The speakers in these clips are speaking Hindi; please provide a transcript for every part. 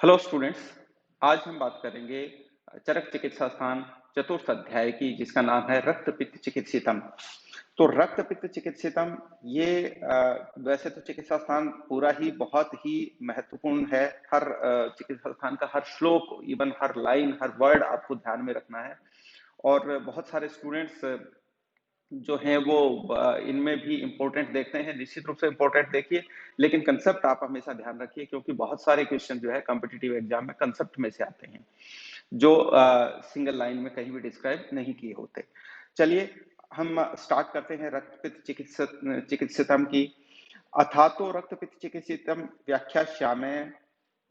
Hello students. आज हम बात करेंगे चरक चिकित्सा स्थान चतुर्थ अध्याय की, जिसका नाम है रक्त पित्त चिकित्सितम। तो रक्त पित्त चिकित्सितम ये वैसे तो चिकित्सा स्थान पूरा ही बहुत ही महत्वपूर्ण है। हर चिकित्सा स्थान का हर श्लोक, इवन हर लाइन, हर वर्ड आपको ध्यान में रखना है। और बहुत सारे स्टूडेंट्स जो हैं वो इनमें भी इम्पोर्टेंट देखते हैं। निश्चित रूप से इम्पोर्टेंट देखिए, लेकिन कंसेप्ट आप हमेशा ध्यान रखिए, क्योंकि बहुत सारे क्वेश्चन जो है कॉम्पिटिटिव एग्जाम में कंसेप्ट में से आते हैं, जो सिंगल लाइन में कहीं भी डिस्क्राइब नहीं किए होते। चलिए हम स्टार्ट करते हैं रक्त पित्त चिकित्सितम की। अथातो रक्त पित्त चिकित्सितम व्याख्यास्यामि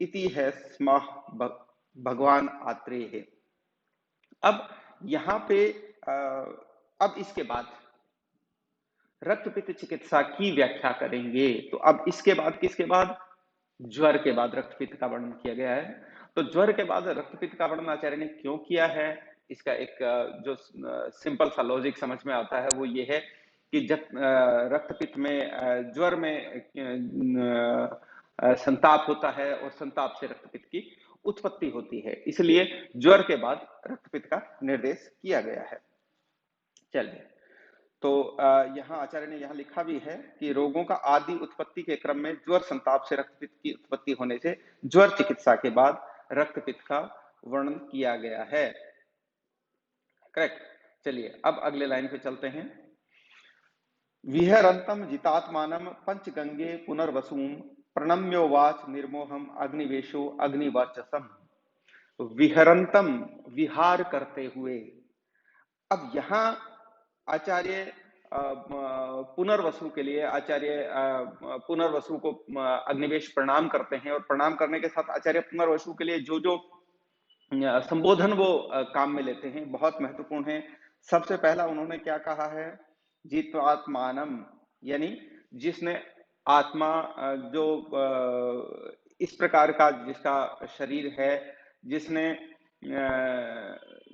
इति है स्म भगवान आत्रेय। अब यहाँ पे अब इसके बाद रक्त पित्त चिकित्सा की व्याख्या करेंगे। तो अब इसके बाद किसके बाद? ज्वर के बाद रक्त पित्त का वर्णन किया गया है। तो ज्वर के बाद रक्त पित्त का वर्णन आचार्य ने क्यों किया है? इसका एक जो सिंपल सा लॉजिक समझ में आता है वो ये है कि जब रक्त पित्त में ज्वर में संताप होता है और संताप से रक्त पित्त की उत्पत्ति होती है, इसलिए ज्वर के बाद रक्त पित्त का निर्देश किया गया है। चलिए, तो यहाँ आचार्य ने यहाँ लिखा भी है कि रोगों का आदि उत्पत्ति के क्रम में ज्वर संताप से रक्तपित्त की उत्पत्ति होने से ज्वर चिकित्सा के बाद रक्तपित्त का वर्णन किया गया है। करेक्ट। चलिए अब अगले लाइन पे चलते हैं। विहरंतम जितात्मानम पंचगंगे पुनर्वसुम प्रणम्योवाच निर्मोहम अग्निवेशो अग्निवर्चसम। तो विहरंतम, विहार करते हुए। अब यहाँ आचार्य पुनर्वसु के लिए आचार्य पुनर्वसु को अग्निवेश प्रणाम करते हैं, और प्रणाम करने के साथ आचार्य पुनर्वसु के लिए जो जो संबोधन वो काम में लेते हैं बहुत महत्वपूर्ण है। सबसे पहला उन्होंने क्या कहा है? जित्वात्मानम, यानी जिसने आत्मा जो इस प्रकार का जिसका शरीर है, जिसने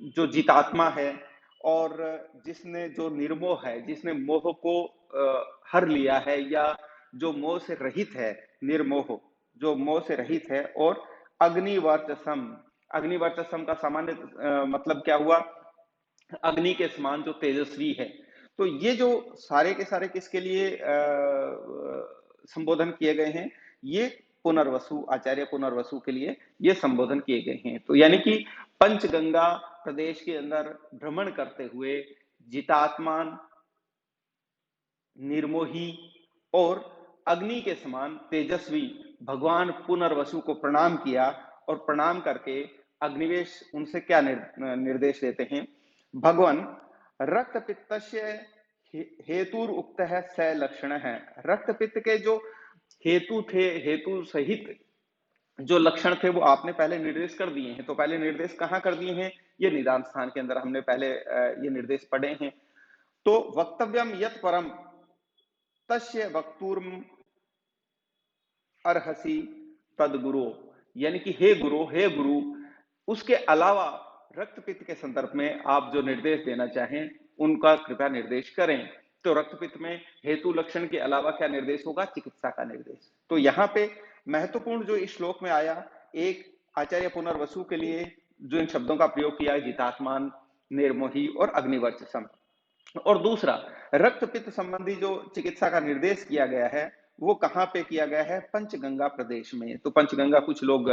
जो जितात्मा है और जिसने जो निर्मोह है, जिसने मोह को हर लिया है, या जो मोह से रहित है, निर्मोह जो मोह से रहित है, और अग्निवर्चसम। अग्निवर्चसम का सामान्य मतलब क्या हुआ? अग्नि के समान जो तेजस्वी है। तो ये जो सारे के सारे किसके लिए संबोधन किए गए हैं? ये पुनर्वसु, आचार्य पुनर्वसु के लिए ये संबोधन किए गए हैं। तो यानी कि पंचगंगा प्रदेश के अंदर भ्रमण करते हुए जितात्मान, निर्मोही और अग्नि के समान तेजस्वी भगवान पुनर्वसु को प्रणाम किया, और प्रणाम करके अग्निवेश उनसे क्या निर्देश देते हैं? भगवान रक्त पित्तस्य हेतुर उक्त है स लक्षण है। रक्त पित्त के जो हेतु थे, हेतु सहित जो लक्षण थे वो आपने पहले निर्देश कर दिए हैं। तो पहले निर्देश कहाँ कर दिए हैं? ये निदान स्थान के अंदर हमने पहले ये निर्देश पढ़े हैं। तो वक्तव्यम यत परम तस्य वक्तुर्म अर्हसि तद गुरु, यानी कि हे गुरु, हे गुरु, उसके अलावा रक्तपित्त के संदर्भ में आप जो निर्देश देना चाहें उनका कृपया निर्देश करें। तो रक्तपित्त में हेतु लक्षण के अलावा क्या निर्देश होगा? चिकित्सा का निर्देश। तो यहाँ पे महत्वपूर्ण जो इस श्लोक में आया, एक आचार्य पुनर्वसु के लिए जो इन शब्दों का प्रयोग किया है, जितात्मान, निर्मोही और अग्निवर्चसम, और दूसरा रक्त पित्त संबंधी जो चिकित्सा का निर्देश किया गया है वो कहाँ पे किया गया है? पंचगंगा प्रदेश में। तो पंचगंगा, कुछ लोग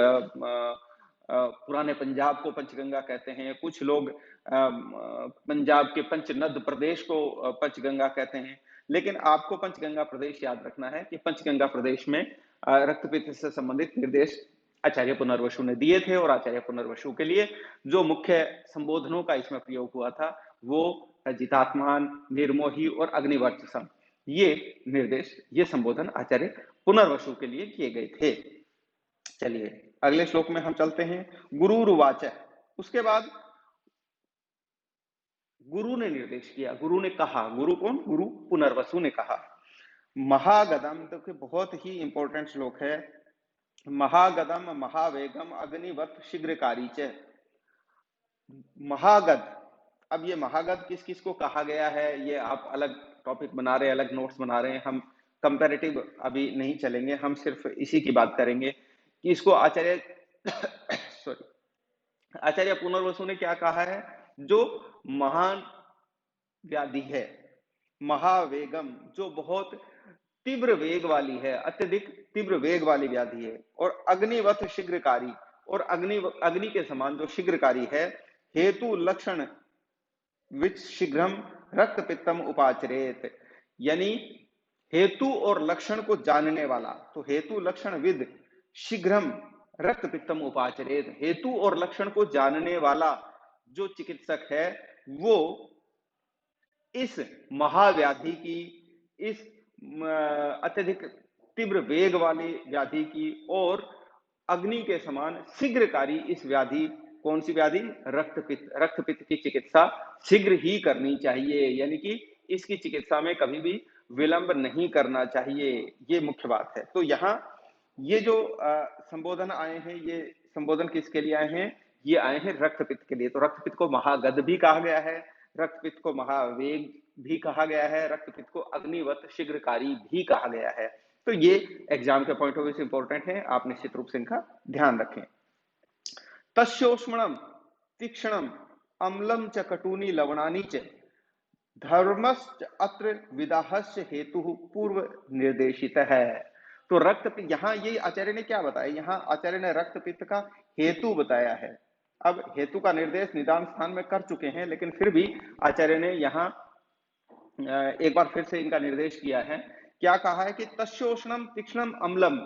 पुराने पंजाब को पंचगंगा कहते हैं, कुछ लोग पंजाब के पंचनद प्रदेश को पंचगंगा कहते हैं, लेकिन आपको पंचगंगा प्रदेश याद रखना है कि पंचगंगा प्रदेश में रक्तपित्त से संबंधित निर्देश आचार्य पुनर्वसु ने दिए थे, और आचार्य पुनर्वसु के लिए जो मुख्य संबोधनों का इसमें प्रयोग हुआ था वो जितात्मान, निर्मोही और अग्निवर्चसम, ये निर्देश, ये संबोधन आचार्य पुनर्वसु के लिए किए गए थे। चलिए अगले श्लोक में हम चलते हैं। गुरुरुवाच, उसके बाद गुरु ने निर्देश किया, गुरु ने कहा। गुरु कौन? गुरु पुनर्वसु ने कहा। महागदम, तो बहुत ही इंपॉर्टेंट श्लोक है। महागदम महावेगम अग्निवत शीघ्रकारी च। महागद, अब ये महागद किस किस को कहा गया है, ये आप अलग टॉपिक बना रहे हैं, अलग नोट्स बना रहे हैं। हम कंपैरेटिव अभी नहीं चलेंगे, हम सिर्फ इसी की बात करेंगे कि इसको आचार्य सॉरी, आचार्य पुनर्वसु ने क्या कहा है? जो महान व्याधि है, महावेगम, जो बहुत तीव्र वेग वाली है, अत्यधिक तीव्र वेग वाली व्याधि है, और अग्निवत शीघ्रकारी, और अग्नि के समान जो शीघ्रकारी है, हेतु लक्षण विच शीघ्रम रक्त पित्तम उपाचरेत, यानी हेतु और लक्षण को जानने वाला, तो हेतु लक्षण विद शीघ्रम रक्त पित्तम उपाचरेत, हेतु और लक्षण को जानने वाला जो चिकित्सक है, वो इस महाव्याधि की, इस अत्यधिक तीव्र वेग वाली व्याधि की और अग्नि के समान शीघ्रकारी इस व्याधि, कौन सी व्याधि? रक्तपित्त की चिकित्सा शीघ्र ही करनी चाहिए, यानी कि इसकी चिकित्सा में कभी भी विलंब नहीं करना चाहिए, ये मुख्य बात है। तो यहाँ ये जो संबोधन आए हैं, ये संबोधन किसके लिए आए हैं? ये आए हैं रक्तपित्त के लिए। तो रक्तपित्त को महागद भी कहा गया है, रक्तपित्त को महावेग भी कहा गया है, रक्तपित्त को अग्निवत शीघ्रकारी भी कहा गया है। तो ये एग्जाम के पॉइंट ऑफ व्यू से इंपॉर्टेंट है, आप निश्चित रूप से इनका ध्यान रखें। तस्योष्मणम तीक्ष्णम अम्लम च कटूनि लवणानि च धर्मश्च अत्र विदाहस्य हेतु पूर्व निर्देशित है। तो रक्तपित्त, यहाँ ये आचार्य ने क्या बताया? यहाँ आचार्य ने रक्तपित्त का हेतु बताया है। अब हेतु का निर्देश निदान स्थान में कर चुके हैं, लेकिन फिर भी आचार्य ने यहाँ एक बार फिर से इनका निर्देश किया है। क्या कहा है? कि तस्योष्णम तीक्ष्णम अम्लम,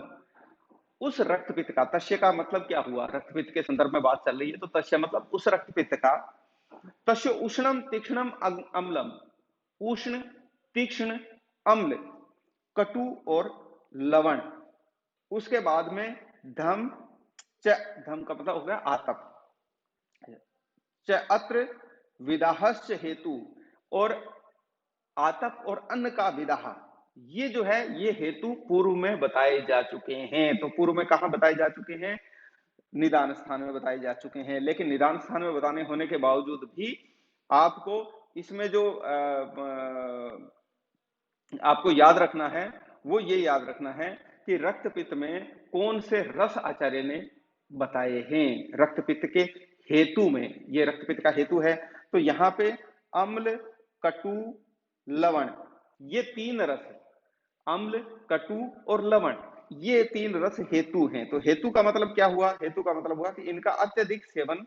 उस रक्तपित्त का, तस्य का मतलब क्या हुआ? रक्तपित्त के संदर्भ में बात चल रही है, तो तस्य मतलब उस रक्तपित्त का, तस्य उष्णम तीक्ष्णम अम्लम, उष्ण, तीक्ष्ण, अम्ल, कटु और लवण, उसके बाद में धम च, धम का मतलब हो गया आतप, च अत्र विदाहस्य हेतु, और आतप और अन्न का विदाह, ये जो है ये हेतु पूर्व में बताए जा चुके हैं। तो पूर्व में कहां बताए जा चुके हैं? निदान स्थान में बताए जा चुके हैं। लेकिन निदान स्थान में बताने होने के बावजूद भी आपको इसमें जो आपको याद रखना है, वो ये याद रखना है कि रक्तपित्त में कौन से रस आचार्य ने बताए हैं। रक्तपित्त के हेतु में, ये रक्तपित्त का हेतु है, तो यहाँ पे अम्ल, कटु, लवण, ये तीन रस, अम्ल, कटु और लवण, ये तीन रस हेतु हैं। तो हेतु का मतलब क्या हुआ? हेतु का मतलब हुआ कि इनका अत्यधिक सेवन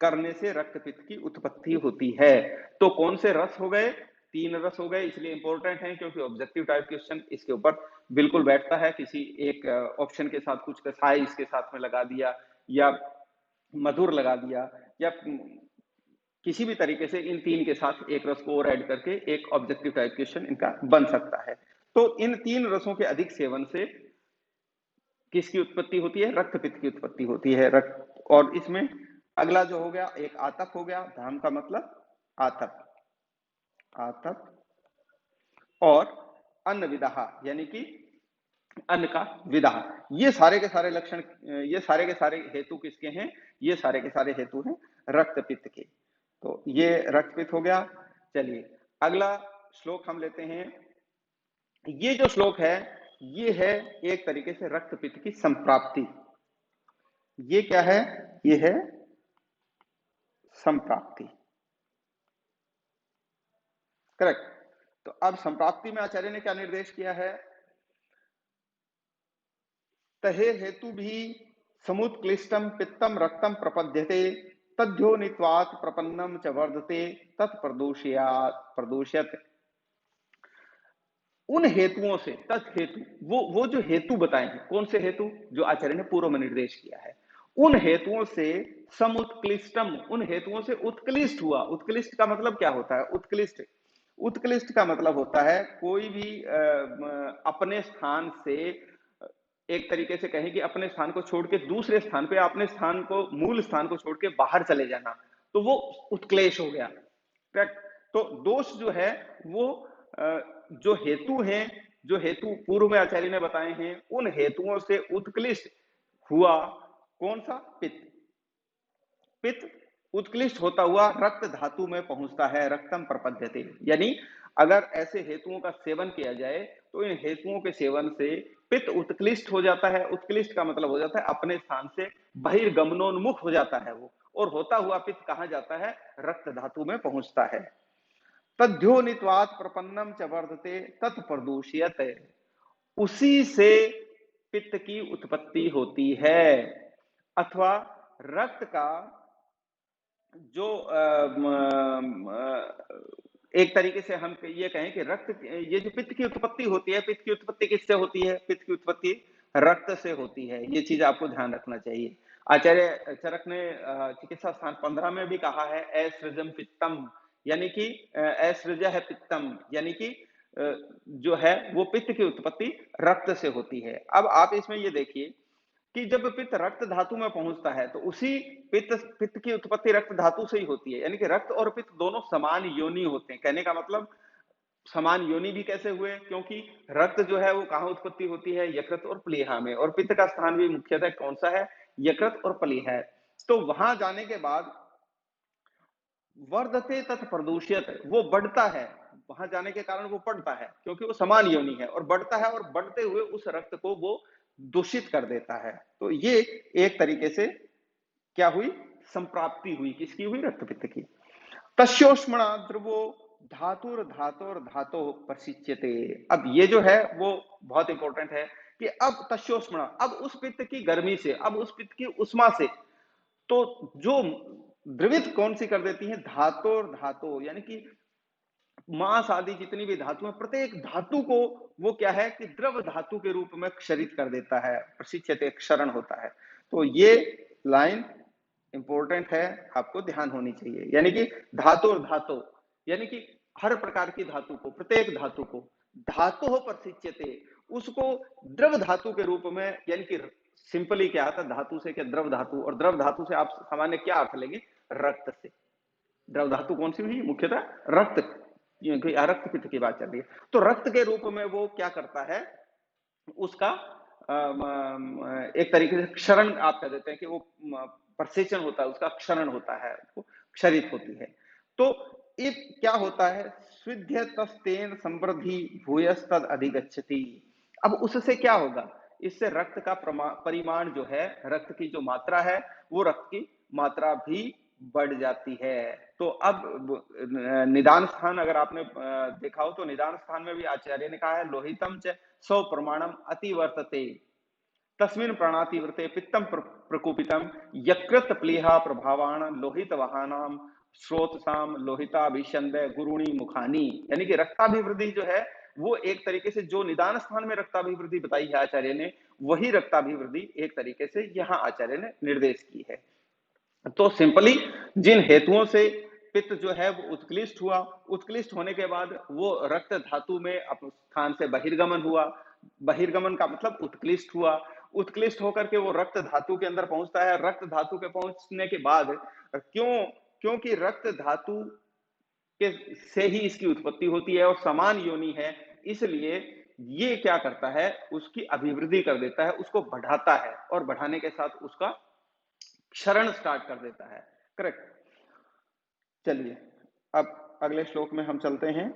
करने से रक्तपित्त की उत्पत्ति होती है। तो कौन से रस हो गए? तीन रस हो गए। इसलिए इंपॉर्टेंट है क्योंकि ऑब्जेक्टिव टाइप क्वेश्चन इसके ऊपर बिल्कुल बैठता है। किसी एक ऑप्शन के साथ कुछ कसाई इसके साथ में लगा दिया, या मधुर लगा दिया, या किसी भी तरीके से इन तीन के साथ एक रस को और ऐड करके एक ऑब्जेक्टिव टाइप क्वेश्चन इनका बन सकता है। तो इन तीन रसों के अधिक सेवन से किसकी उत्पत्ति होती है? रक्तपित्त की उत्पत्ति होती है। और इसमें अगला जो हो गया, एक आतप हो गया, धाम का मतलब आतप, आतप, और अन्न विदाह, यानी कि अन्न का विदाह। ये सारे के सारे लक्षण, ये सारे के सारे हेतु किसके हैं? ये सारे के सारे हेतु हैं रक्तपित्त के। तो ये रक्तपित्त हो गया। चलिए अगला श्लोक हम लेते हैं। ये जो श्लोक है, ये है एक तरीके से रक्तपित्त की संप्राप्ति। ये क्या है? ये है संप्राप्ति, करेक्ट। तो अब संप्राप्ति में आचार्य ने क्या निर्देश किया है? तहे हेतु भी समुत्क्लिष्टम पित्तम रक्तम प्रपद्यते तद्योनित्वात् प्रपन्नम च वर्धते तत्प्रदूष्यत। उन हेतुओं से, तत् हेतु, वो जो हेतु बताए हैं, कौन से हेतु? जो आचार्य ने पूर्व में निर्देश किया है, उन हेतुओं से समुत्क्लिष्टम, उन हेतुओं से उत्कृष्ट हुआ। उत्कृष्ट का मतलब क्या होता है? उत्कृष्ट, उत्कृष्ट का मतलब होता है कोई भी अपने स्थान से, एक तरीके से कहें कि अपने स्थान को छोड़ के दूसरे स्थान पे, अपने स्थान को, मूल स्थान को छोड़ के बाहर चले जाना, तो वो उत्क्लेश हो गया, करेक्ट। तो दोष जो है वो जो हेतु हैं, जो हेतु पूर्व में आचार्य ने बताए हैं, उन हेतुओं से उत्कृष्ट हुआ कौन सा? पित्त। पित्त उत्कृष्ट होता हुआ रक्त धातु में पहुंचता है, रक्तम प्रपद्यते। यानी अगर ऐसे हेतुओं का सेवन किया जाए तो इन हेतुओं के सेवन से पित्त उत्कृष्ट हो जाता है। उत्कृष्ट का मतलब हो जाता है अपने स्थान से बहिर्गमनोन्मुख हो जाता है वो, और होता हुआ पित्त कहां जाता है? रक्त धातु में पहुंचता है। तद्योनित्वात् प्रपन्नम च वर्धते तत्प्रदूष्यते, उसी से पित्त की उत्पत्ति होती है। अथवा रक्त का जो एक तरीके से हम ये कहें कि रक्त, ये जो पित्त की उत्पत्ति होती है, पित्त की उत्पत्ति किससे होती है? पित्त की उत्पत्ति रक्त से होती है। ये चीज आपको ध्यान रखना चाहिए। आचार्य चरक ने चिकित्सा स्थान 15 में भी कहा है असृजम पित्तम, यानी कि असृज है पित्तम, यानी कि जो है वो पित्त की उत्पत्ति रक्त से होती है। अब आप इसमें ये देखिए कि जब पित्त रक्त धातु में पहुंचता है तो उसी पित्त पित्त की उत्पत्ति रक्त धातु से ही होती है, यानी कि रक्त और पित्त दोनों समान योनि होते हैं। कहने का मतलब समान योनि भी कैसे हुए? क्योंकि रक्त जो है वो कहां उत्पत्ति होती है? यकृत और प्लीहा में, और पित्त का स्थान भी मुख्यतः कौन सा है? यकृत और प्लीहा है। तो वहां जाने के बाद वर्धते तथ प्रदूष्यत, वो बढ़ता है। वहां जाने के कारण वो बढ़ता है क्योंकि वो समान योनि है, और बढ़ता है, और बढ़ते हुए उस रक्त को वो दूषित कर देता है। तो ये एक तरीके से क्या हुई? संप्राप्ति हुई। किसकी हुई? रक्त पित्त की। तस्योष्मणा ध्रुवो धातुर धातुर धातो प्रसिच्यते। अब ये जो है वो बहुत इंपॉर्टेंट है कि अब तस्योष्मणा, अब उस पित्त की गर्मी से, अब उस पित्त की उष्मा से, तो जो द्रवित कौन सी कर देती है? धातु और धातु, यानी कि मांस आदि जितनी भी धातु है, प्रत्येक धातु को वो क्या है कि द्रव धातु के रूप में क्षरित कर देता है। प्रशिक्षित क्षरण होता है। तो ये लाइन इंपॉर्टेंट है, आपको ध्यान होनी चाहिए। यानी कि धातु और धातु, यानी कि हर प्रकार की धातु को, प्रत्येक धातु को धातु हो प्रशिक्षित, उसको द्रव धातु के रूप में, यानी कि सिंपली क्या आता है? धातु से क्या? द्रव धातु, और द्रव धातु से आप सामान्य क्या अर्थ लेंगे? रक्त से। द्रव धातु कौन सी हुई? मुख्यतः रक्त, क्योंकि रक्त पित्त की बात चल रही है। तो रक्त के रूप में वो क्या करता है? उसका एक तरीके से क्षरण आप कह देते हैं कि वो प्रसेचन होता है, उसका क्षरण होता है, वो क्षरित होती है। तो ये क्या होता है? स्विध्य तस्तेन समृद्धि भूयस्तद अधिगच्छति। अब उससे क्या होगा? इससे रक्त का परिमाण जो है, रक्त की जो मात्रा है, वो रक्त की मात्रा भी बढ़ जाती है। तो अब निदान स्थान अगर आपने देखा हो तो निदान स्थान में भी आचार्य ने कहा है लोहितम च सौ प्रमाणम अतिवर्तते तस्मिन् प्राणातिव्रते पित्तम प्रकोपितम यकृत प्लीहा प्रभावाण लोहित वहानाम स्रोतसाम लोहिताभिषंदय गुरुणी मुखानी। यानी कि रक्ताभिवृद्धि जो है वो एक तरीके से जो निदान स्थान में रक्ताभिवृद्धि बताई है आचार्य ने, वही रक्ताभिवृद्धि एक तरीके से यहाँ आचार्य ने निर्देश की है। तो सिंपली जिन हेतुओं से पित्त जो है वो उत्कृष्ट हुआ, उत्कृष्ट होने के बाद वो रक्त धातु में अपने स्थान से बहिर्गमन हुआ। बहिर्गमन का मतलब उत्कृष्ट हुआ। उत्कृष्ट होकर के वो रक्त धातु के अंदर पहुंचता है। रक्त धातु के पहुंचने के बाद क्योंकि रक्त धातु के से ही इसकी उत्पत्ति होती है और समान योनि है, इसलिए ये क्या करता है? उसकी अभिवृद्धि कर देता है, उसको बढ़ाता है, और बढ़ाने के साथ उसका क्षरण स्टार्ट कर देता है। करेक्ट। चलिए अब अगले श्लोक में हम चलते हैं।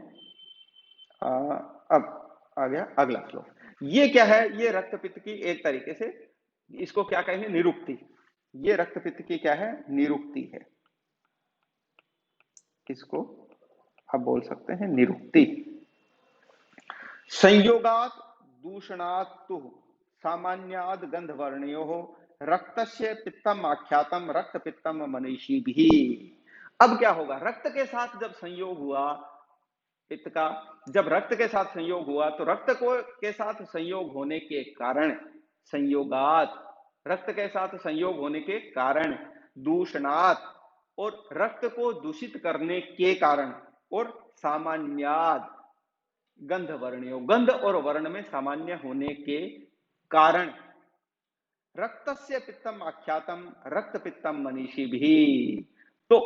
अब आ गया अगला श्लोक। ये क्या है? ये रक्त पित्त की एक तरीके से, इसको क्या कहेंगे? निरुक्ति। ये रक्त पित्त की क्या है? निरुक्ति है। किसको आप बोल सकते हैं? निरुक्ति। संयोगात दूषणातु सामान्याद गंधवर्णयो रक्तस्य पित्तम आख्यातम रक्त पित्तम मनीषी भी। अब क्या होगा? रक्त के साथ जब संयोग हुआ पित्त का, जब रक्त के साथ संयोग हुआ तो रक्त को के साथ संयोग होने के कारण, संयोगात, रक्त के साथ संयोग होने के कारण, दूषणात, और रक्त को दूषित करने के कारण, और सामान्याद गंध वर्णियो, गंध और वर्ण में सामान्य होने के कारण रक्तस्य पित्तम आख्यातम रक्त पित्तम मनीषी भी। तो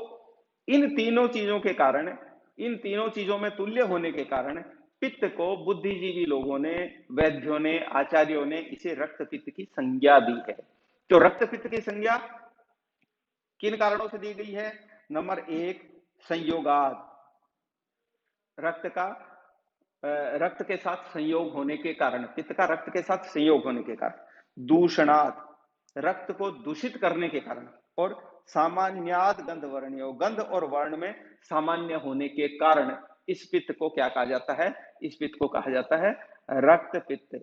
इन तीनों चीजों के कारण, इन तीनों चीजों में तुल्य होने के कारण पित्त को बुद्धिजीवी लोगों ने, वैद्यों ने, आचार्यों ने इसे रक्त पित्त की संज्ञा दी है। तो रक्त पित्त की संज्ञा किन कारणों से दी गई है? नंबर एक, संयोगात, रक्त का रक्त के साथ संयोग होने के कारण, पित्त का रक्त के साथ संयोग होने के कारण, दूषणात् रक्त को दूषित करने के कारण, और सामान्याद गंध वर्ण्यो गंध और वर्ण में सामान्य होने के कारण इस पित्त को क्या कहा जाता है? इस पित्त को कहा जाता है रक्त पित्त।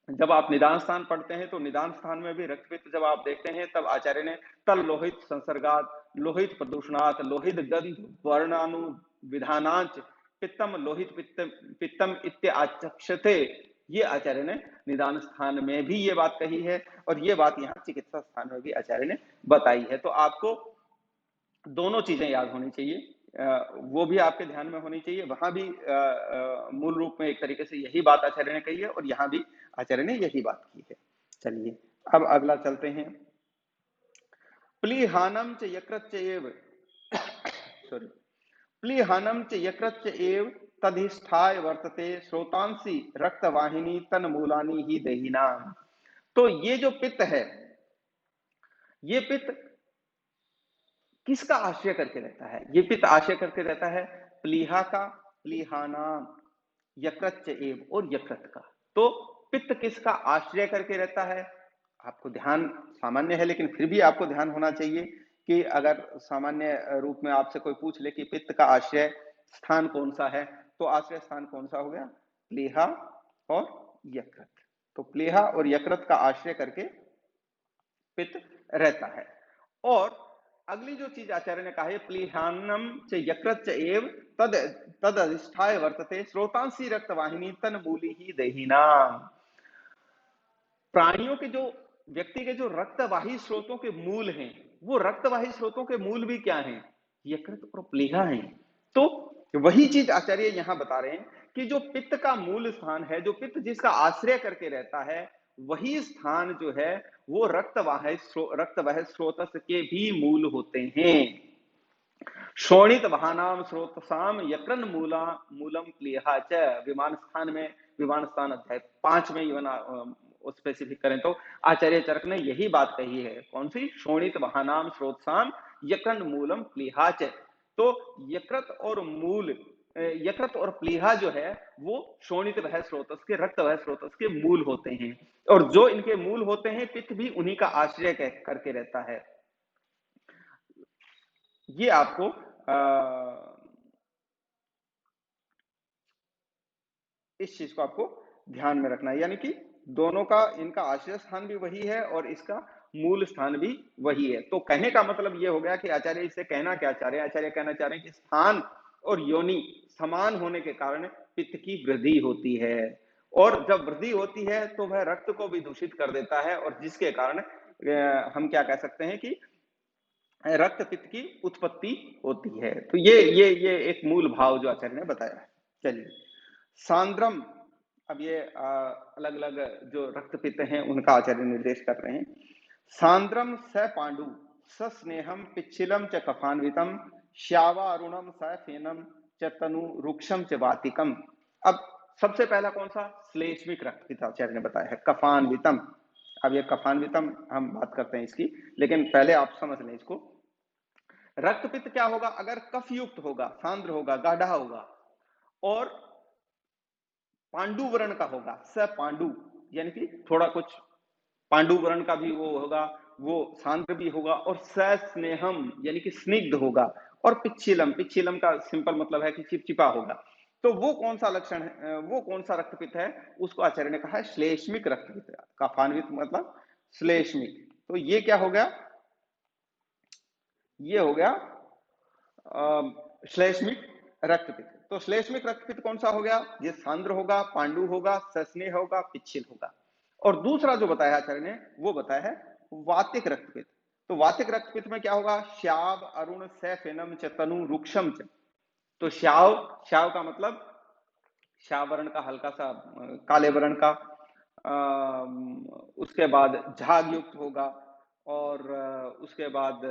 जब आप निदान स्थान पढ़ते हैं तो निदान स्थान में भी रक्त पित्त जब आप देखते हैं तब आचार्य ने तल लोहित संसर्गात, लोहित प्रदूषणात, लोहित गंध वर्णानु विधानांच पित्तम लोहित पित्तम इत्याचक्षते, ये आचार्य ने निदान स्थान में भी ये बात कही है और ये बात यहाँ चिकित्सा स्थान में भी आचार्य ने बताई है। तो आपको दोनों चीजें याद होनी चाहिए, वो भी आपके ध्यान में होनी चाहिए। वहां भी मूल रूप में एक तरीके से यही बात आचार्य ने कही है और यहाँ भी आचार्य ने यही बात की है। चलिए अब अगला चलते हैं। प्लीहानम च यकृत एव सॉरी प्लीहानम च यकृत एव तधिष्ठाय वर्तते स्रोतांसी रक्तवाहिनी तन्मूलानी ही देहिना। तो ये जो पित्त है, ये पित्त किसका आश्रय करके रहता है? ये पित्त आश्रय करके रहता है प्लीहा का, प्लीहाना, यकृत एव और यकृत का। तो पित्त किसका आश्रय करके रहता है? आपको ध्यान सामान्य है लेकिन फिर भी आपको ध्यान होना चाहिए कि अगर सामान्य रूप में आपसे कोई पूछ ले कि पित्त का आश्रय स्थान कौन सा है, तो आश्रय स्थान कौन सा हो गया? प्लीहा और यकृत। तो प्लीहा और यकृत का आश्रय करके पित्त रहता है। और अगली जो चीज आचार्य ने कहा है प्लीहानम च यकृत च एव तद तद अधिष्ठाय वर्तते स्रोतांसी रक्तवाहिनी तन्मूली ही देहिना। प्राणियों के जो, व्यक्ति के जो रक्तवाही स्रोतों के मूल हैं, वो रक्तवाही स्रोतों के मूल भी क्या हैं? यकृत और प्लीहा हैं। तो वही चीज आचार्य यहां बता रहे हैं कि जो पित्त का मूल स्थान है, जो पित्त जिसका आश्रय करके रहता है, वही स्थान जो है वो रक्तवाह स्रोत के भी मूल होते हैं। शोणित वहानाम स्रोतसाम यक्रन मूलम प्लीहा च। विमान स्थान में, विमान स्थान अध्याय 5 में स्पेसिफिक करें तो आचार्य चरक ने यही बात कही है। कौन सी? शोणित वहानाम स्रोतसाम यक्रन मूलम प्लीहा च। तो यकृत और मूल, यकृत और प्लीहा जो है वो शोणित वह स्रोतस के, रक्त वह स्रोतस के मूल होते हैं, और जो इनके मूल होते हैं पित्त भी उन्हीं का आश्रय करके रहता है। ये आपको इस चीज को आपको ध्यान में रखना है, यानी कि दोनों का, इनका आश्रय स्थान भी वही है और इसका मूल स्थान भी वही है। तो कहने का मतलब ये हो गया कि आचार्य इससे कहना क्या चाह रहे हैं? आचार्य कहना चाह रहे हैं कि स्थान और योनि समान होने के कारण पित्त की वृद्धि होती है, और जब वृद्धि होती है तो वह रक्त को भी दूषित कर देता है, और जिसके कारण हम क्या कह सकते हैं कि रक्त पित्त की उत्पत्ति होती है। तो ये एक मूल भाव जो आचार्य ने बताया है। चलिए सांद्रम, अब ये अलग अलग जो रक्त पित्त हैं उनका आचार्य निर्देश कर रहे हैं। सांद्रम स पांडु स स्नेहम पिच्छिलम च कफान्वितम श्यावा अरुणम स फेनम च तनु रुक्षम च वातिकम। अब सबसे पहला कौन सा? श्लेष्मिक रक्त पित्त आचार्य ने बताया है, कफान्वितम। अब ये कफान्वितम हम बात करते हैं इसकी, लेकिन पहले आप समझ लें इसको। रक्त पित्त क्या होगा? अगर कफ युक्त होगा, सांद्र होगा, गाढ़ा होगा और पांडु वर्ण का होगा, स पांडु यानी कि थोड़ा कुछ पांडु वर्ण का भी वो होगा, वो सांद्र भी होगा, और स स्नेहम यानी कि स्निग्ध होगा, और पिच्छिलम, पिच्छिलम का सिंपल मतलब है कि चिपचिपा होगा। तो वो कौन सा लक्षण है, वो कौन सा रक्तपित्त है? उसको आचार्य ने कहा है श्लेष्मिक रक्तपित्त। कफान्वित मतलब श्लेष्मिक। तो ये क्या हो गया? ये हो गया श्लेष्मिक रक्तपित्त। तो श्लेष्मिक रक्तपित्त कौन सा हो गया? ये सांद्र होगा, पांडु होगा, सस्नेह होगा, पिच्छिल होगा। और दूसरा जो बताया आचार्य ने वो बताया है वातिक रक्तपित्त। तो वातिक रक्तपित्त में क्या होगा? श्याव अरुण सैफेनम च तनु रुक्षम च। तो श्याव, श्याव का मतलब श्याव वर्ण का, हल्का सा काले वर्ण का, उसके बाद झाग युक्त होगा, और उसके बाद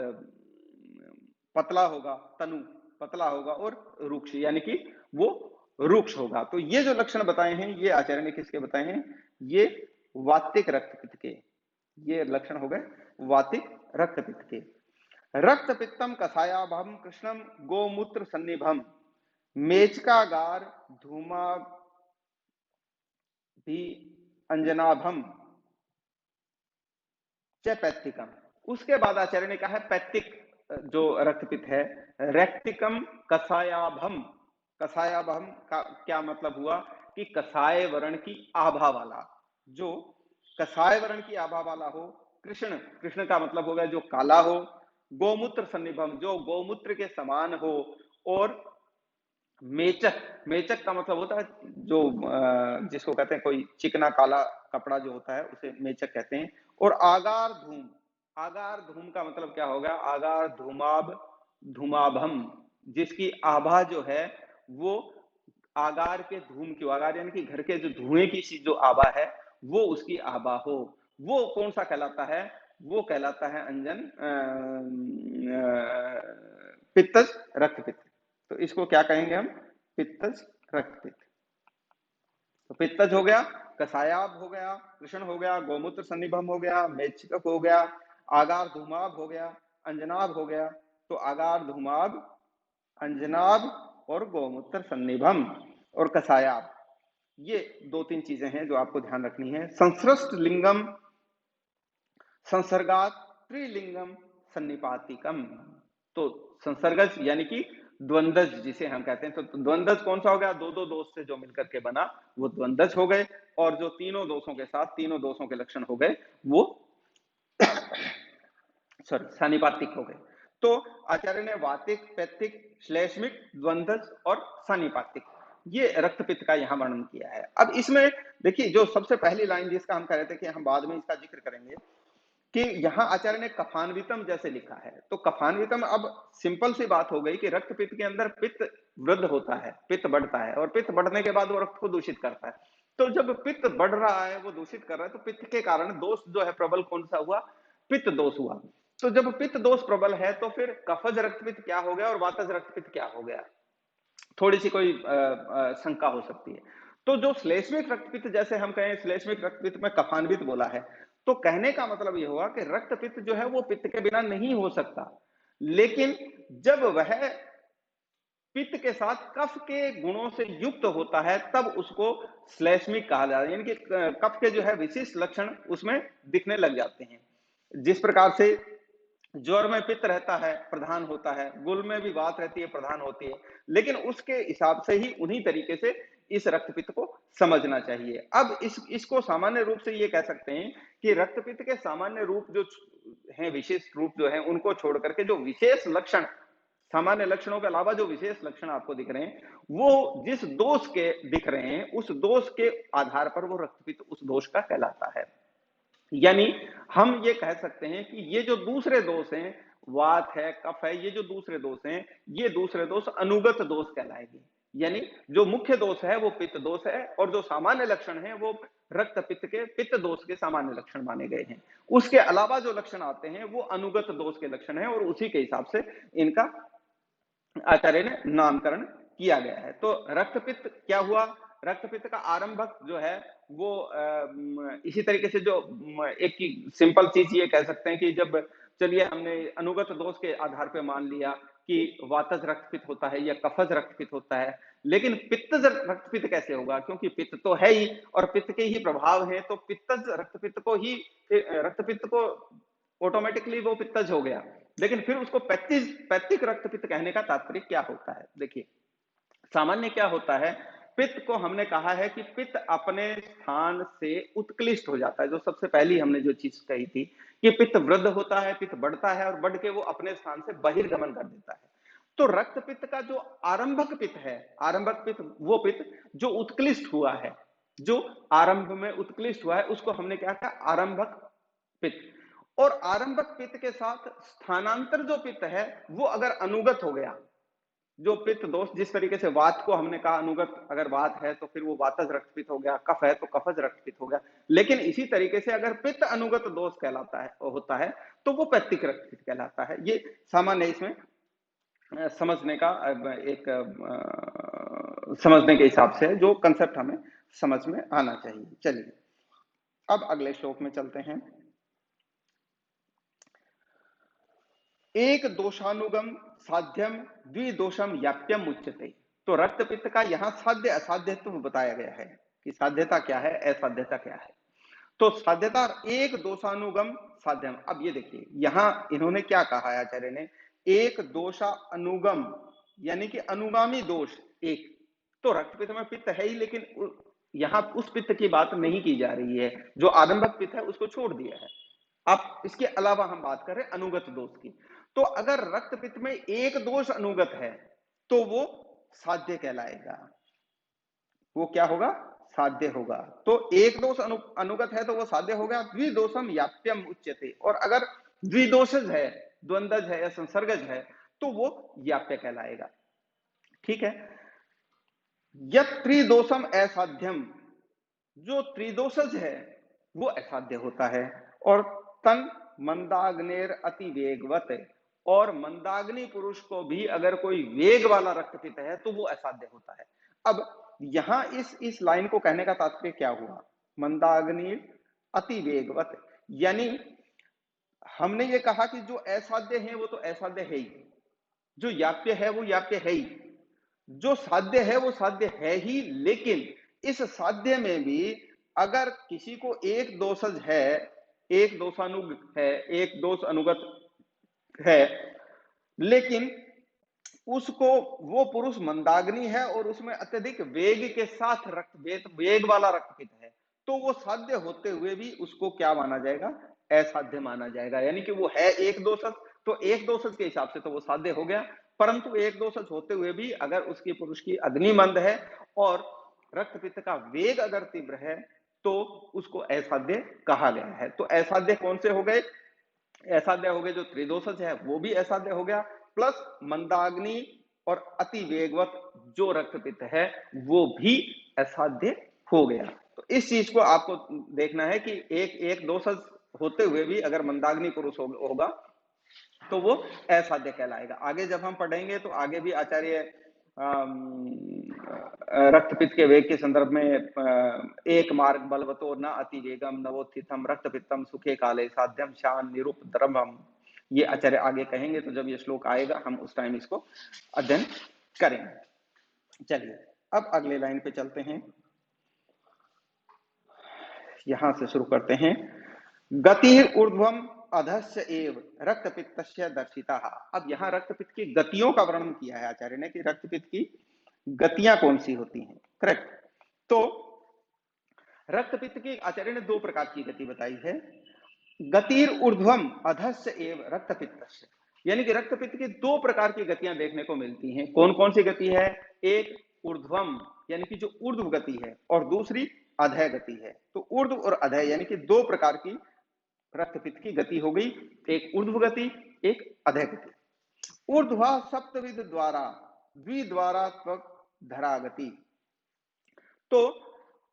पतला होगा, तनु पतला होगा, और रुक्ष यानी कि वो रुक्ष होगा। तो ये जो लक्षण बताए हैं ये आचार्य ने किसके बताए हैं? ये वातिक रक्तपित्त के, ये लक्षण हो गए वातिक रक्तपित्त के। रक्तपित्तम कसायाभम कृष्णम गोमूत्र सन्निभम मेचकागार धूमा भी अंजनाभम च पैत्तिकम। उसके बाद आचार्य ने कहा है पैत्तिक जो रक्तपित्त है, रेक्टिकम कसायाभम। कसायाभम का क्या मतलब हुआ कि कसाय वर्ण की आभा वाला, जो कसाय वर्ण की आभा वाला हो। कृष्ण, कृष्ण का मतलब होगा जो काला हो। गोमूत्र सन्निभम, जो गोमूत्र के समान हो। और मेचक, मेचक का मतलब होता है जो जिसको कहते हैं कोई चिकना काला कपड़ा जो होता है उसे मेचक कहते हैं। और आगार धूम, आगार धूम का मतलब क्या होगा, आगार धूमाभ धूमाभम, जिसकी आभा जो है वो आगार के धूम की, आगार यानी कि घर के जो धुएं की सी जो आभा है वो उसकी आभा हो। वो कौन सा कहलाता है, वो कहलाता है अंजन पित्तज रक्तपित्त। तो इसको क्या कहेंगे हम, पित्तज रक्तपित्त। तो पित्तज हो गया, कसायाब हो गया, कृष्ण हो गया, गोमूत्र सन्निभम हो गया, मेचक हो गया, आगार धूमाब हो गया, अंजनाब हो गया। तो आगार धूमाब, अंजनाब और गोमूत्र सन्निभम और कसायाब, ये दो तीन चीजें हैं जो आपको ध्यान रखनी है। संसृष्ट लिंगम संसर्गात त्रिलिंगम सन्निपातिकम। तो संसर्गज यानी कि द्वंद्वज जिसे हम कहते हैं, तो द्वंद्वज कौन सा हो गया, दो दो दोष से जो मिलकर के बना वो द्वंद्वज हो गए। और जो तीनों दोषों के साथ तीनों दोषों के लक्षण हो गए वो सॉरी सानिपातिक हो गए। तो आचार्य ने वातिक, पैत्तिक, श्लेष्मिक, द्वंद्वज और सानिपातिक, ये रक्तपित्त का यहाँ वर्णन किया है। अब इसमें देखिए जो सबसे पहली लाइन जिसका हम कह रहे थे कि हम बाद में इसका जिक्र करेंगे, कि यहाँ आचार्य ने कफान्वितम जैसे लिखा है। तो कफान्वितम, अब सिंपल सी बात हो गई कि रक्तपित्त के अंदर पित्त वृद्ध होता है, पित्त बढ़ता है, और पित्त बढ़ने के बाद वो रक्त को दूषित करता है। तो जब पित्त बढ़ रहा है, वो दूषित कर रहा है, तो पित्त के कारण दोष जो है प्रबल कौन सा हुआ, पित्त दोष हुआ। तो जब पित्त दोष प्रबल है तो फिर कफज रक्तपित्त क्या हो गया और वातज रक्तपित्त क्या हो गया, थोड़ी सी कोई शंका हो सकती है। तो जो श्लेष्मिक रक्तपित्त, जैसे हम कहें श्लेष्मिक रक्तपित्त में कफान्वित बोला है, तो कहने का मतलब यह हुआ कि रक्तपित्त जो है वो पित्त के बिना नहीं हो सकता, लेकिन जब वह पित्त के साथ कफ के गुणों से युक्त होता है तब उसको श्लेष्मिक कहा जाता है। यानी कि कफ के जो है विशिष्ट लक्षण उसमें दिखने लग जाते हैं। जिस प्रकार से ज्वर में पित्त रहता है प्रधान होता है, गुल में भी वात रहती है प्रधान होती है, लेकिन उसके हिसाब से ही उन्हीं तरीके से इस रक्तपित्त को समझना चाहिए। अब इसको सामान्य रूप से ये कह सकते हैं कि रक्तपित्त के सामान्य रूप जो हैं, विशेष रूप जो है, उनको छोड़ करके जो विशेष लक्षण, सामान्य लक्षणों के अलावा जो विशेष लक्षण आपको दिख रहे हैं, वो जिस दोष के दिख रहे हैं उस दोष के आधार पर वो रक्तपित्त उस दोष का कहलाता है। यानी हम ये कह सकते हैं कि ये जो दूसरे दोष हैं, वात है, कफ है, ये जो दूसरे दोष हैं, ये दूसरे दोष अनुगत दोष कहलाएंगे। यानी जो मुख्य दोष है वो पित्त दोष है, और जो सामान्य लक्षण है वो रक्त पित्त के पित्त दोष के सामान्य लक्षण माने गए हैं। उसके अलावा जो लक्षण आते हैं वो अनुगत दोष के लक्षण है, और उसी के हिसाब से इनका आचार्य ने नामकरण किया गया है। तो रक्तपित्त क्या हुआ, रक्तपित्त का आरंभक जो है वो इसी तरीके से जो एक सिंपल चीज ये कह सकते हैं कि जब, चलिए हमने अनुगत दोष के आधार पर मान लिया कि वातज रक्तपित्त होता है या कफज रक्तपित्त होता है, लेकिन पित्तज रक्तपित्त कैसे होगा, क्योंकि पित्त तो है ही और पित्त के ही प्रभाव है, तो पित्तज रक्तपित्त को ही, रक्तपित्त को ऑटोमेटिकली वो पित्तज हो गया। लेकिन फिर उसको पैत्तिक रक्तपित्त कहने का तात्पर्य क्या होता है, देखिए सामान्य क्या होता है, पित्त को हमने कहा है कि पित्त अपने स्थान से उत्कृष्ट हो जाता है। जो सबसे पहली हमने जो चीज कही थी कि पित्त वृद्ध होता है, पित्त बढ़ता है और बढ़ के वो अपने स्थान से बहिर्गमन कर देता है। तो रक्त पित्त का जो आरंभक पित्त है, आरंभक पित्त वो पित्त जो उत्कृष्ट हुआ है, जो आरंभ में उत्कृष्ट हुआ है, उसको हमने क्या कहा, आरंभक पित्त। और आरंभक पित्त के साथ स्थानांतर जो पित्त है वो अगर अनुगत हो गया, जो पित्त दोष, जिस तरीके से वात को हमने कहा अनुगत, अगर वात है तो फिर वो वातज रक्तपित्त हो गया, कफ है तो कफज रक्तपित्त हो गया, लेकिन इसी तरीके से अगर पित्त अनुगत दोष कहलाता है होता है तो वो पैत्तिक रक्तपित्त कहलाता है। ये सामान्य इसमें समझने का एक समझने के हिसाब से जो कंसेप्ट हमें समझ में आना चाहिए। चलिए अब अगले श्लोक में चलते हैं। एक दोषानुगम साध्यम द्विदोषम याप्यम उच्यते। तो रक्त पित्त का यहाँ साध्य असाध्यत्व बताया गया है कि साध्यता क्या है, असाध्यता क्या है। तो साध्यता एक दोषानुगम साध्यम। अब ये देखिए यहां इन्होंने क्या कहा है आचार्य ने, एक दोषा अनुगम यानी कि अनुगामी दोष एक। तो रक्त पित्त में पित्त है ही, लेकिन यहां उस पित्त की बात नहीं की जा रही है जो आरंभक पित्त है, उसको छोड़ दिया है। अब इसके अलावा हम बात करें अनुगत दोष की। तो अगर रक्त पित्त में एक दोष अनुगत है तो वो साध्य कहलाएगा। वो क्या होगा, साध्य होगा। तो एक दोष अनुगत है तो वो साध्य हो गया। द्विदोषम याप्यम उच्यते, और अगर द्विदोषज है, द्वंद्वज है या संसर्गज है तो वो याप्य कहलाएगा। ठीक है। यत् त्रिदोषम असाध्यम, जो त्रिदोषज है वो असाध्य होता है। और तन मंदाग्नेर अति वेगवत, और मंदाग्नि पुरुष को भी अगर कोई वेग वाला रक्तपित्त है तो वो असाध्य होता है। अब यहां इस लाइन को कहने का तात्पर्य क्या हुआ, मंदाग्नि अति वेगवत, यानी हमने ये कहा कि जो असाध्य है वो तो असाध्य है ही, जो याप्य है वो याप्य है ही, जो साध्य है वो साध्य है ही। लेकिन इस साध्य में भी अगर किसी को एक दोषज है, एक दोषानुग है, एक दोष अनुगत है, लेकिन उसको वो पुरुष मंदाग्नि है और उसमें अत्यधिक वेग के साथ वेग वाला रक्तपित्त है, तो वो साध्य होते हुए भी उसको क्या माना जाएगा, असाध्य माना जाएगा। यानी कि वो है एक दोषज, तो एक दोषज के हिसाब से तो वो साध्य हो गया, परंतु एक दोषज होते हुए भी अगर उसकी पुरुष की अग्नि मंद है और रक्तपित्त का वेग अगर तीव्र है तो उसको असाध्य कहा गया है। तो असाध्य कौन से हो गए, असाध्य हो गए जो त्रिदोषज है वो भी असाध्य हो गया, प्लस मंदाग्नि और अति वेगवत जो रक्तपित्त है वो भी असाध्य हो गया। तो इस चीज को आपको देखना है कि एक दोषज होते हुए भी अगर मंदाग्नि पुरुष होगा तो वो असाध्य कहलाएगा। आगे जब हम पढ़ेंगे तो आगे भी आचार्य रक्तपित्त के वेग के संदर्भ में एक मार्ग बलवतो न अति वेगम नवोत्थितम रक्तपित्तम सुखे काले साध्यम शान निरूप द्रवम, ये आचार्य आगे कहेंगे। तो जब ये श्लोक आएगा हम उस टाइम इसको अध्ययन करेंगे। चलिए अब अगले लाइन पे चलते हैं, यहां से शुरू करते हैं। गति ऊर्ध्वम अधस्य एव रक्तपित्तस्य दर्शिता। अब यहाँ रक्तपित्त की गतियों का वर्णन किया है आचार्य ने कि रक्तपित्त की गतियां कौन सी होती हैं। करेक्ट। तो रक्तपित्त की आचार्य ने दो प्रकार की गति बताई है। गतिर ऊर्ध्वम अधस्य एव रक्तपित्तस्य, यानी कि रक्तपित्त की दो प्रकार की गतियां देखने को मिलती हैं। कौन कौन सी गति है, एक ऊर्ध्वम यानी कि जो ऊर्ध्व गति है, और दूसरी अधय गति है। तो ऊर्ध्व और अधय यानी कि दो प्रकार की रक्तपित्त की गति हो गई, एक ऊर्ध्व गति, एक अधय गति। ऊर्ध्वा सप्तविध द्वारा द्विद्वारात्मक धरा गति। तो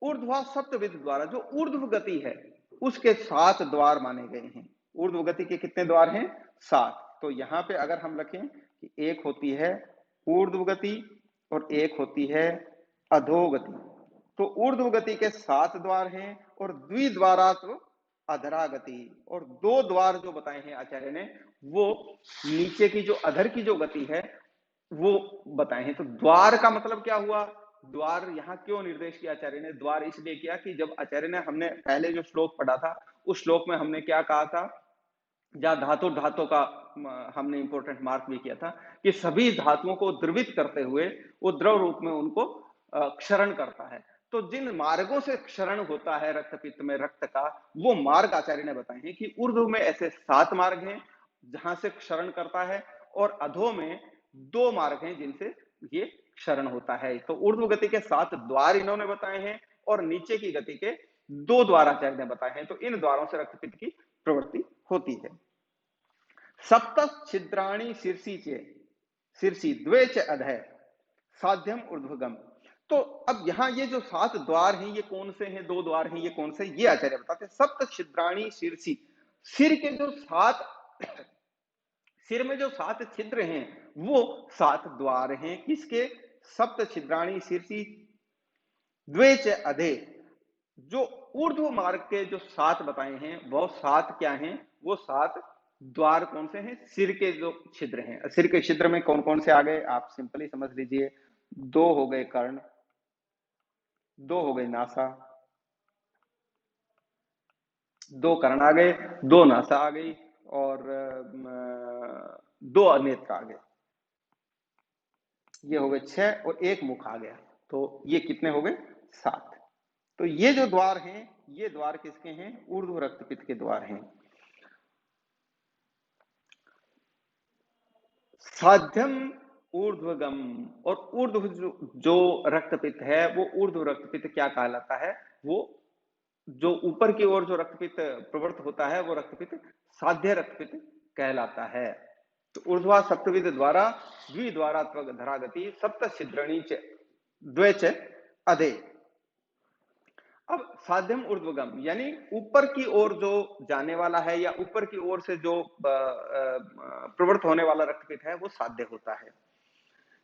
ऊर्ध्वा सप्तविध द्वारा, जो ऊर्ध्व गति है उसके 7 द्वार माने गए हैं। ऊर्ध्व गति के कितने द्वार हैं, 7। तो यहां पे अगर हम लिखें कि एक होती है ऊर्ध्व गति और एक होती है अधोगति, तो ऊर्ध्व गति के 7 द्वार हैं और द्विद्वारात्मक अधरा गति, और 2 द्वार जो बताए हैं आचार्य ने वो नीचे की जो अधर की जो गति है वो बताए हैं। तो द्वार का मतलब क्या हुआ, द्वार यहाँ क्यों निर्देश किया आचार्य ने, द्वार इसलिए किया कि जब आचार्य ने हमने पहले जो श्लोक पढ़ा था उस श्लोक में हमने क्या कहा था, जहां धातु का हमने इंपॉर्टेंट मार्क भी किया था कि सभी धातुओं को द्रवित करते हुए वो द्रव रूप में उनको क्षरण करता है। तो जिन मार्गों से क्षरण होता है रक्तपित्त में रक्त का, वो मार्ग आचार्य ने बताए हैं कि ऊर्ध्व में ऐसे 7 मार्ग हैं जहां से क्षरण करता है, और अधो में 2 मार्ग हैं जिनसे ये क्षरण होता है। तो ऊर्ध्व गति के 7 द्वार इन्होंने बताए हैं और नीचे की गति के 2 द्वार आचार्य ने बताए हैं। तो इन द्वारों से रक्तपित्त की प्रवृत्ति होती है। सप्त छिद्राणी शीर्षी द्वे च अधय साध्यम ऊर्ध्वगम। तो अब यहां ये जो 7 द्वार हैं ये कौन से हैं, 2 द्वार हैं ये कौन से, ये आचार्य बताते हैं। सप्त छिद्राणी शीर्षी, सिर के जो 7 सिर में जो 7 छिद्र हैं वो 7 द्वार हैं। किसके, सप्त छिद्राणी शीर्षी द्वे च अधे, जो ऊर्ध्व मार्ग के जो 7 बताए हैं वो 7 क्या हैं, वो 7 द्वार कौन से हैं, सिर के जो छिद्र हैं। सिर के छिद्र में कौन कौन से आ गए आप सिंपली समझ लीजिए। 2 हो गए कर्ण, 2 हो गई नासा, 2 कर्ण आ गए, 2 नासा आ गई और 2 नेत्र आ गए। ये हो गए 6 और 1 मुख आ गया। तो ये कितने हो गए? 7। तो ये जो द्वार हैं, ये द्वार किसके हैं? ऊर्ध्व रक्तपित्त के द्वार हैं। साध्यम ऊर्ध्वगम, और ऊर्ध्व जो रक्तपित्त है, वो ऊर्ध्व रक्तपित्त क्या कहलाता है? वो जो ऊपर की ओर जो रक्तपित्त प्रवृत्त होता है, वो रक्तपित्त साध्य रक्तपित्त कहलाता है। तो ऊर्ध्वा सप्तविध द्वारा द्विद्वारात्मक धरागति सप्त छिद्रणी द्वैच अधे। अब साध्यम ऊर्ध्वगम यानी ऊपर की ओर जो जाने वाला है या ऊपर की ओर से जो प्रवृत्त होने वाला रक्तपित्त है, वो साध्य होता है।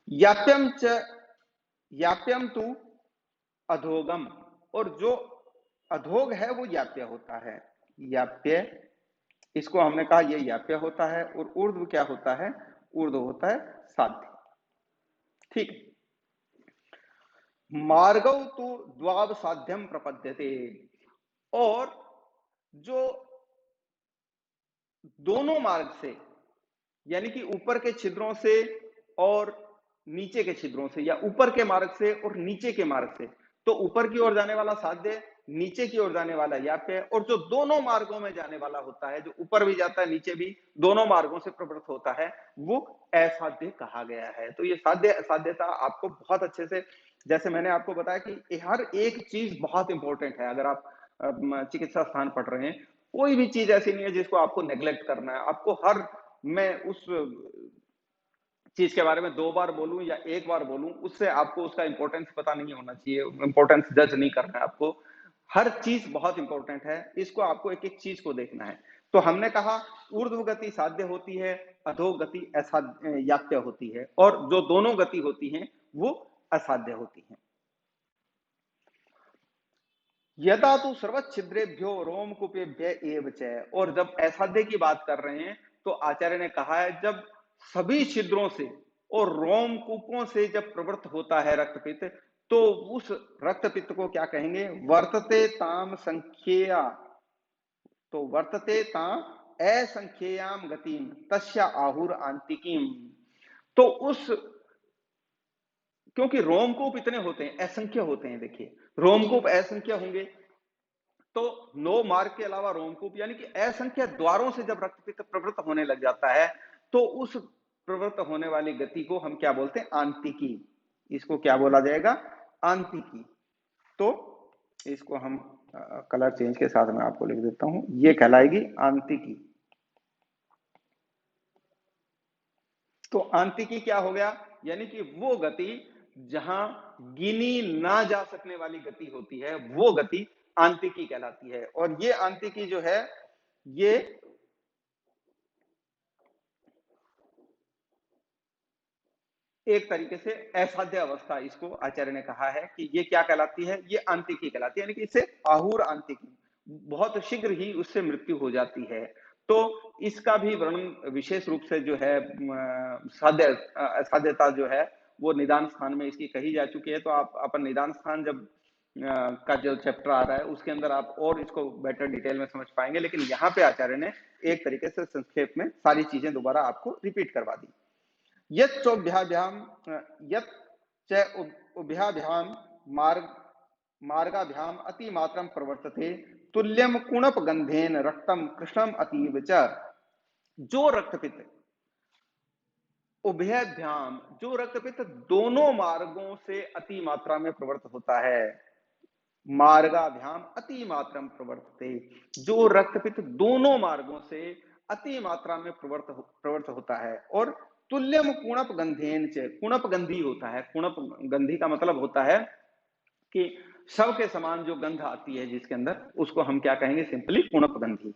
याप्यम च याप्यम तु अधोगम, और जो अधोग है वो याप्य होता है। याप्य, इसको हमने कहा ये याप्य होता है, और ऊर्ध्व क्या होता है? ऊर्ध्व होता है साध्य। ठीक। मार्गव तो द्वाब साध्यम प्रपद्यते, और जो दोनों मार्ग से, यानी कि ऊपर के छिद्रों से और नीचे के छिद्रों से, या ऊपर के मार्ग से और नीचे के मार्ग से, तो ऊपर की ओर जाने वाला साध्य, नीचे की ओर जाने वाला याप्य, और जो दोनों मार्गों में जाने वाला होता है, जो ऊपर भी जाता है नीचे भी, दोनों मार्गों से प्रवृत्त होता है, वो असाध्य कहा गया है। तो ये साध्य असाध्यता आपको बहुत अच्छे से, जैसे मैंने आपको बताया कि हर एक चीज बहुत इंपॉर्टेंट है। अगर आप चिकित्सा स्थान पढ़ रहे हैं, कोई भी चीज ऐसी नहीं है जिसको आपको नेग्लेक्ट करना है। आपको हर, मैं उस चीज के बारे में 2 बार बोलूं या 1 बार बोलूं, उससे आपको उसका इंपॉर्टेंस पता नहीं होना चाहिए, इंपॉर्टेंस जज नहीं करना है आपको। हर चीज बहुत इंपॉर्टेंट है, इसको आपको एक एक चीज को देखना है। तो हमने कहा ऊर्ध्व गति साध्य होती है, अधो गति असाध्य याप्य होती है, और जो दोनों गति होती हैं वो असाध्य होती हैं। यदा तो सर्वच्छिद्रेभ्यो रोमकूपेभ्य एव च, और जब असाध्य की बात कर रहे हैं तो आचार्य ने कहा है जब सभी छिद्रों से और रोमकूपों से जब प्रवृत्त होता है रक्तपित्त, तो उस रक्तपित्त को क्या कहेंगे? वर्तते ताम संख्येया, तो वर्तते ताम असंख्येयाम गतिम तस्या आहुर आंतिकीम। तो उस, क्योंकि रोमकूप इतने होते हैं, असंख्य होते हैं, देखिए रोमकूप असंख्य होंगे, तो 9 मार्ग के अलावा रोमकूप, यानी कि असंख्य द्वारों से जब रक्तपित्त प्रवृत्त होने लग जाता है, तो उस प्रवृत्त होने वाली गति को हम क्या बोलते हैं? आंतिकी। इसको क्या बोला जाएगा? आंतिकी। तो इसको हम कलर चेंज के साथ में आपको लिख देता हूं, ये कहलाएगी आंतिकी। तो आंतिकी क्या हो गया? यानी कि वो गति जहां गिनी ना जा सकने वाली गति होती है, वो गति आंतिकी कहलाती है। और ये आंतिकी जो है, ये एक तरीके से असाध्य अवस्था, इसको आचार्य ने कहा है कि ये क्या कहलाती है? ये आंतिकी कहलाती है, यानी कि इससे आहुर आंतिकी, बहुत शीघ्र ही उससे मृत्यु हो जाती है। तो इसका भी वर्णन विशेष रूप से जो है साध्य असाध्यता जो है, वो निदान स्थान में इसकी कही जा चुकी है। तो आप अपन निदान स्थान जब का जो चैप्टर आ रहा है, उसके अंदर आप और इसको बेटर डिटेल में समझ पाएंगे, लेकिन यहाँ पे आचार्य ने एक तरीके से संक्षेप में सारी चीजें दोबारा आपको रिपीट करवा दी। यत् चोभ्याभ्याम यत् च उभ्याभ्याम मार्ग मार्गाभ्याम अतिमात्रम प्रवर्तते तुल्यम कुणप गंधेन रक्तम कृष्णम अतीव च। जो रक्तपित्त उभयभ्याम, जो रक्तपित्त दोनों मार्गों से अति मात्रा में प्रवृत्त होता है, मार्गाभ्याम अति मात्रम प्रवर्तते, जो रक्तपित्त दोनों मार्गों से अति मात्रा में प्रवृत्त होता है, और तुल्यम कुणप गंधेन च, कुणप गंधी होता है। कुणप गंधी का मतलब होता है कि शव के समान जो गंध आती है जिसके अंदर, उसको हम क्या कहेंगे? सिंपली कुणप गंधी।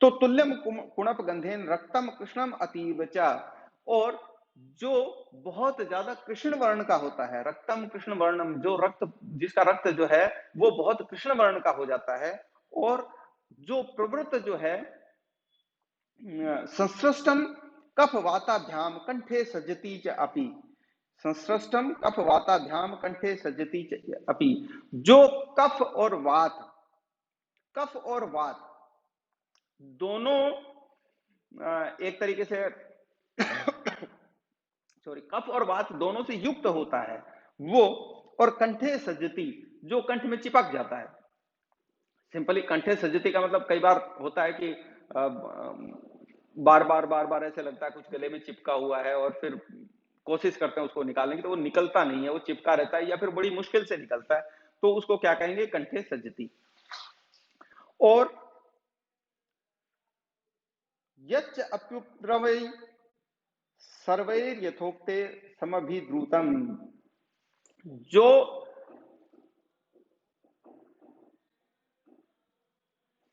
तो तुल्यम कुणप गंधेन रक्तम कृष्णम अतीव च, और जो बहुत ज्यादा कृष्ण वर्ण का होता है, रक्तम कृष्ण वर्णम, जो रक्त, जिसका रक्त जो है वो बहुत कृष्ण वर्ण का हो जाता है, और जो प्रवृत्त जो है संसृष्टम कफ वाताभ्याम कंठे सजती च अपि, संसृष्टम कफ वाताभ्याम कंठे सज्जति अपि। जो कफ और वात, कफ और वात दोनों एक तरीके से सॉरी, कफ और वात दोनों से युक्त होता है वो, और कंठे सज्जति जो कंठ में चिपक जाता है। सिंपली कंठे सज्जति का मतलब कई बार होता है कि बार बार ऐसे लगता है कुछ गले में चिपका हुआ है और फिर कोशिश करते हैं उसको निकालने की तो वो निकलता नहीं है, वो चिपका रहता है या फिर बड़ी मुश्किल से निकलता है, तो उसको क्या कहेंगे, कंठे सज्जति। और यच्च अप्युद्रवै सर्वैर यथोक्ते समभिद्रुतम। जो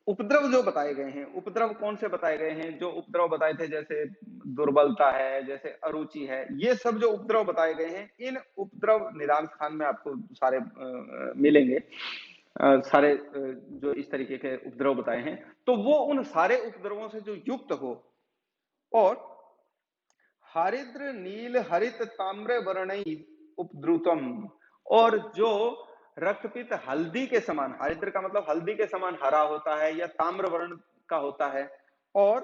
उपद्रव जो बताए गए हैं, उपद्रव कौन से बताए गए हैं, जो उपद्रव बताए थे जैसे दुर्बलता है, जैसे अरुचि है, ये सब जो उपद्रव बताए गए हैं, इन उपद्रव निदान स्थान में आपको सारे मिलेंगे। सारे जो इस तरीके के उपद्रव बताए हैं, तो वो उन सारे उपद्रवों से जो युक्त हो और हरिद्र नील हरित ताम्र वर्ण उपद्रुतम, और जो रक्तपित हल्दी के समान, हरिद्र का मतलब हल्दी के समान हरा होता है या ताम्र वर्ण का होता है और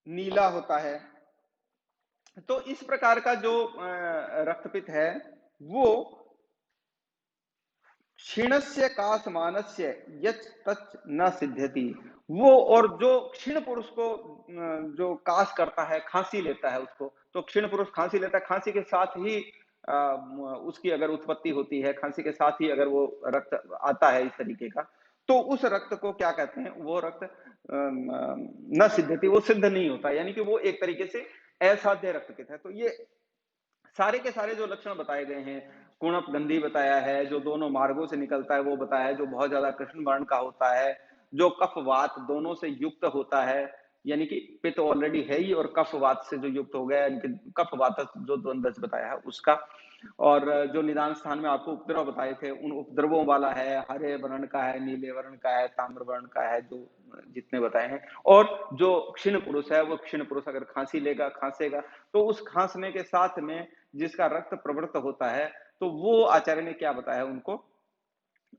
नीला होता है, तो इस प्रकार का जो रक्तपित है वो क्षीणस्य का समानस्य यच तच न सिद्ध्यति। वो और जो क्षीण पुरुष को जो कास करता है, खांसी लेता है उसको, तो क्षीण पुरुष खांसी लेता है, खांसी के साथ ही उसकी अगर उत्पत्ति होती है, खांसी के साथ ही अगर वो रक्त आता है इस तरीके का, तो उस रक्त को क्या कहते हैं, वो रक्त न सिद्धति, वो सिद्ध नहीं होता, यानी कि वो एक तरीके से असाध्य रक्तपित है। तो ये सारे के सारे जो लक्षण बताए गए हैं, कुणप गंधी बताया है, जो दोनों मार्गों से निकलता है वो बताया है, जो बहुत ज्यादा कृष्ण वर्ण का होता है, जो कफ वात दोनों से युक्त होता है, यानी कि पित्त ऑलरेडी है ही और कफ वात से जो युक्त हो गया, यानी कि कफ वात जो द्वंद्व बताया है उसका। और जो निदान स्थान में आपको उपद्रव बताए थे, उन उपद्रवों वाला है, हरे वर्ण का है, नीले वर्ण का है, ताम्र वर्ण का है, जो जितने बताए हैं। और जो क्षीण पुरुष है, वो क्षीण पुरुष अगर खांसी लेगा, खांसेगा, तो उस खांसने के साथ में जिसका रक्त प्रवृत्त होता है, तो वो आचार्य ने क्या बताया, उनको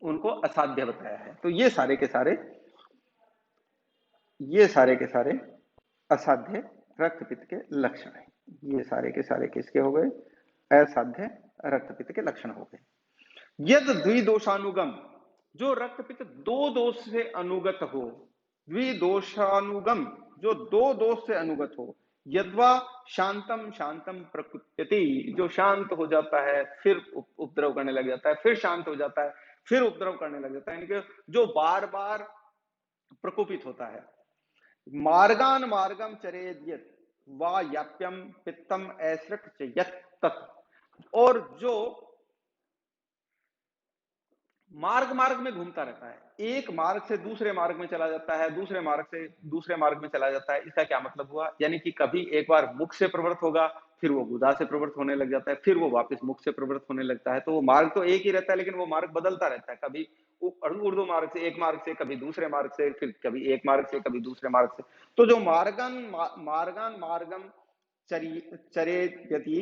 उनको असाध्य बताया है। तो ये सारे के सारे असाध्य रक्तपित्त के लक्षण हैं। ये सारे के सारे किसके हो गए, असाध्य रक्तपित्त के लक्षण हो गए। यद द्विदोषानुगम, जो रक्तपित्त दो दोष से अनुगत हो, द्विदोषानुगम जो दो दोष से अनुगत हो, यद्वा शांतम शांतम प्रकृति, जो शांत हो जाता है फिर उपद्रव करने लग जाता है, फिर शांत हो जाता है फिर उपद्रव करने लग जाता है, यानी कि जो बार बार प्रकोपित होता है। मार्गान मार्गम चरेद्यत वा याप्यम पित्तम ऐसृक तत्, और जो मार्ग मार्ग में घूमता रहता है, एक मार्ग से दूसरे मार्ग में चला जाता है, दूसरे मार्ग से दूसरे मार्ग में चला जाता है। इसका क्या मतलब हुआ, यानी कि कभी एक बार मुख से प्रवृत्त होगा, फिर वो गुदा से प्रवृत्त होने लग जाता है, फिर वो वापस मुख से प्रवृत्त होने लगता है। तो वो मार्ग तो एक ही रहता है, लेकिन वो मार्ग बदलता रहता है, कभी उर्दू मार्ग से एक मार्ग से, कभी दूसरे मार्ग से, फिर कभी एक मार्ग से, कभी दूसरे मार्ग से। तो जो मार्गन मार्गम चरे